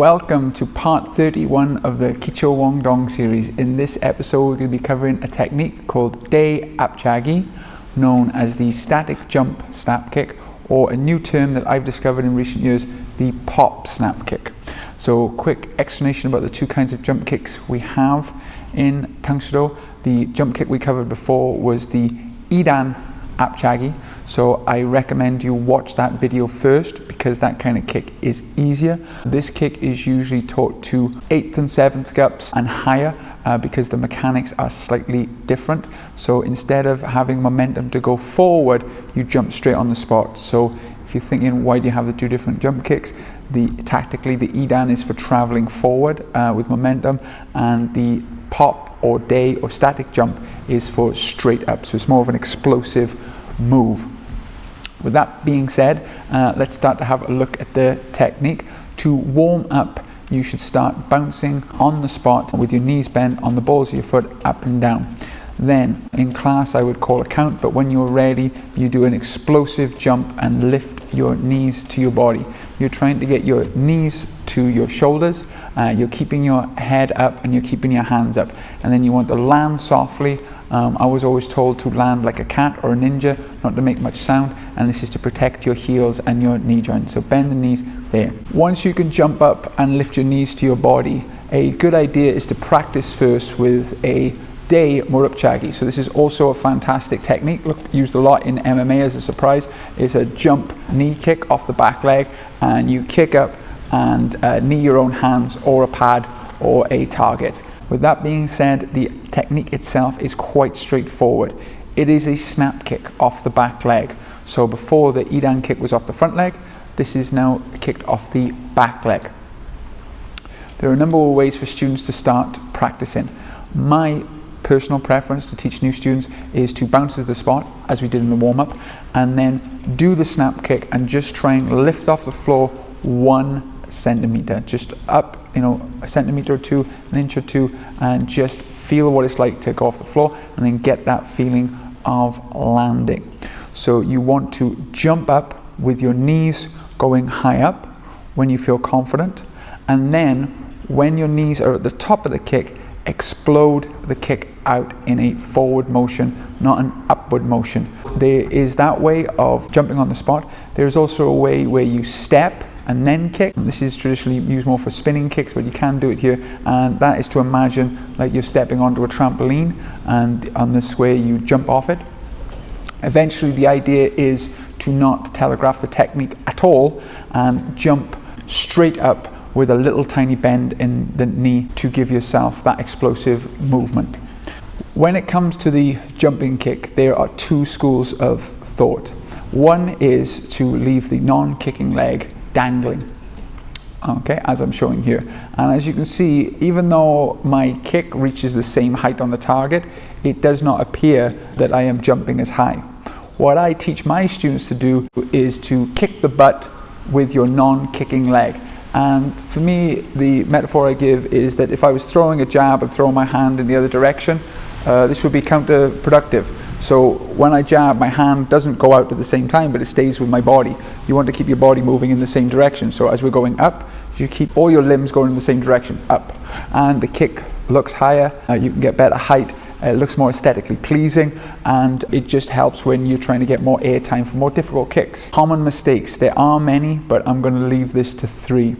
Welcome to part 31 of the Kicho Wong Dong series. In this episode, we're going to be covering a technique called Deah Ahp Cha Ki, known as the static jump snap kick, or a new term that I've discovered in recent years, the pop snap kick. So, quick explanation about the two kinds of jump kicks we have in Tung Soo Do. The jump kick we covered before was the Deah Ahp Cha Ki. So I recommend you watch that video first because that kind of kick is easier. This kick is usually taught to 8th and 7th gups and higher because the mechanics are slightly different. So instead of having momentum to go forward, you jump straight on the spot. So if you're thinking, why do you have the two different jump kicks? Tactically, the Deah is for traveling forward with momentum, and the pop or day or static jump is for straight up. So it's more of an explosive move. With that being said, let's start to have a look at the technique. To warm up, you should start bouncing on the spot with your knees bent on the balls of your foot up and down. Then in class I would call a count, but when you're ready, you do an explosive jump and lift your knees to your body. You're trying to get your knees to your shoulders, you're keeping your head up and you're keeping your hands up, and then you want to land softly. I was always told to land like a cat or a ninja, not to make much sound, and this is to protect your heels and your knee joints. So bend the knees there. Once you can jump up and lift your knees to your body, a good idea is to practice first with a Deah Ahp Cha Ki. So this is also a fantastic technique, used a lot in MMA as a surprise. It's a jump knee kick off the back leg, and you kick up and knee your own hands or a pad or a target. With that being said, the technique itself is quite straightforward. It is a snap kick off the back leg. So before the Deah kick was off the front leg, this is now kicked off the back leg. There are a number of ways for students to start practicing. My personal preference to teach new students is to bounce to the spot, as we did in the warm-up, and then do the snap kick and just try and lift off the floor 1 centimeter, just up, a centimeter or two, an inch or two, and just feel what it's like to go off the floor and then get that feeling of landing. So you want to jump up with your knees going high up when you feel confident, and then when your knees are at the top of the kick, explode the kick out in a forward motion, not an upward motion. There is that way of jumping on the spot. There's also a way where you step and then kick. This is traditionally used more for spinning kicks, but you can do it here, and that is to imagine like you're stepping onto a trampoline, and on this way you jump off it. Eventually the idea is to not telegraph the technique at all and jump straight up with a little tiny bend in the knee to give yourself that explosive movement. When it comes to the jumping kick, there are two schools of thought. One is to leave the non-kicking leg dangling, okay, as I'm showing here. And as you can see, even though my kick reaches the same height on the target, it does not appear that I am jumping as high. What I teach my students to do is to kick the butt with your non-kicking leg. And for me, the metaphor I give is that if I was throwing a jab and throwing my hand in the other direction, this would be counterproductive. So when I jab, my hand doesn't go out at the same time, but it stays with my body. You want to keep your body moving in the same direction. So as we're going up, you keep all your limbs going in the same direction, up. And the kick looks higher, you can get better height, it looks more aesthetically pleasing, and it just helps when you're trying to get more air time for more difficult kicks. Common mistakes, there are many, but I'm going to leave this to 3.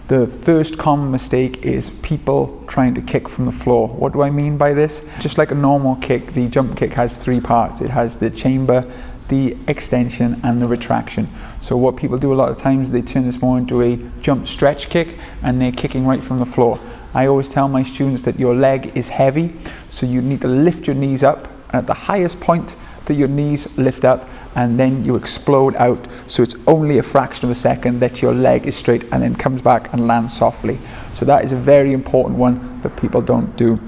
The first common mistake is people trying to kick from the floor. What do I mean by this? Just like a normal kick, the jump kick has 3 parts. It has the chamber, the extension, and the retraction. So what people do a lot of times, they turn this more into a jump stretch kick, and they're kicking right from the floor. I always tell my students that your leg is heavy, so you need to lift your knees up, and at the highest point that your knees lift up, and then you explode out, so it's only a fraction of a second that your leg is straight and then comes back and lands softly. So that is a very important one that people don't do.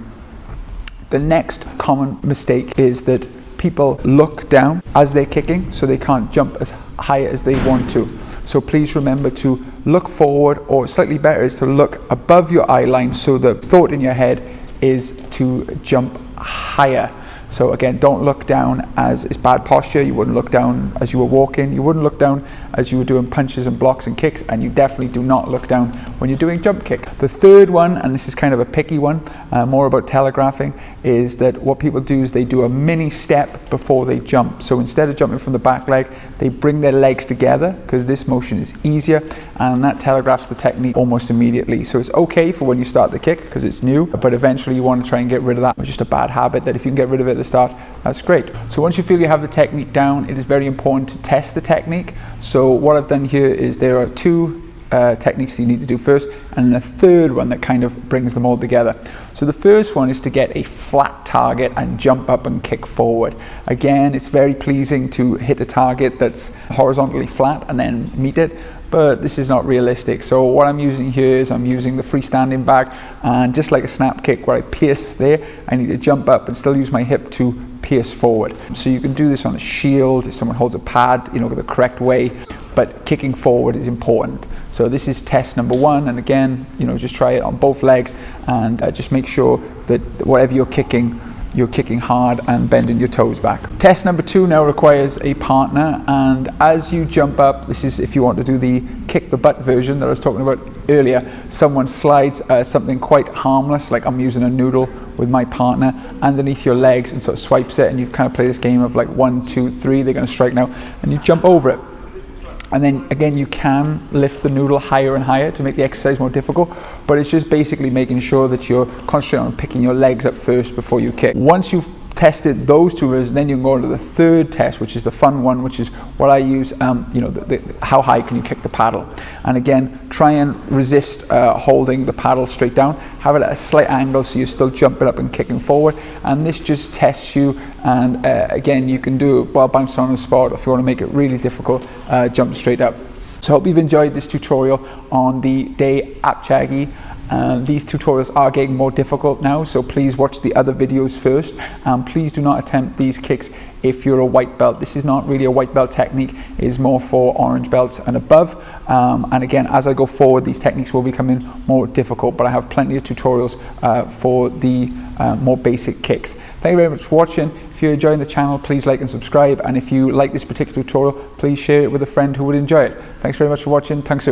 The next common mistake is that people look down as they're kicking, so they can't jump as high as they want to. So please remember to look forward, or slightly better is to look above your eye line, so the thought in your head is to jump higher. So again, don't look down as it's bad posture. You wouldn't look down as you were walking. You wouldn't look down as you were doing punches and blocks and kicks, and you definitely do not look down when you're doing jump kick. The third one, and this is kind of a picky one, more about telegraphing, is that what people do is they do a mini step before they jump. So instead of jumping from the back leg, they bring their legs together because this motion is easier, and that telegraphs the technique almost immediately. So it's okay for when you start the kick because it's new, but eventually you want to try and get rid of that. It's just a bad habit that if you can get rid of it at the start, that's great. So once you feel you have the technique down, it is very important to test the technique. So what I've done here is there are two techniques you need to do first, and a third one that kind of brings them all together. So the first one is to get a flat target and jump up and kick forward. Again, it's very pleasing to hit a target that's horizontally flat and then meet it, but this is not realistic. So what I'm using here is I'm using the freestanding bag, and just like a snap kick where I pierce there, I need to jump up and still use my hip to pierce forward. So you can do this on a shield if someone holds a pad, the correct way, but kicking forward is important. So this is test number one, and again, just try it on both legs, and just make sure that whatever you're kicking hard and bending your toes back. Test number two now requires a partner, and as you jump up, this is if you want to do the kick the butt version that I was talking about earlier, someone slides something quite harmless, like I'm using a noodle with my partner, underneath your legs and sort of swipes it, and you kind of play this game of like 1, 2, 3, they're going to strike now, and you jump over it. And then again, you can lift the noodle higher and higher to make the exercise more difficult, but it's just basically making sure that you're concentrating on picking your legs up first before you kick. Once you've tested those two versions, then you can go on to the third test, which is the fun one, which is what I use, how high can you kick the paddle? And again, try and resist holding the paddle straight down, have it at a slight angle so you're still jumping up and kicking forward, and this just tests you. And again, you can do it while bouncing on the spot, or if you want to make it really difficult, jump straight up. So I hope you've enjoyed this tutorial on the Deah Ahp Cha Ki. These tutorials are getting more difficult now, so please watch the other videos first. Please do not attempt these kicks if you're a white belt. This is not really a white belt technique, it is more for orange belts and above. And again, as I go forward, these techniques will be becoming more difficult, but I have plenty of tutorials for the more basic kicks. Thank you very much for watching. If you're enjoying the channel, please like and subscribe, and if you like this particular tutorial, please share it with a friend who would enjoy it. Thanks very much for watching. Thanks.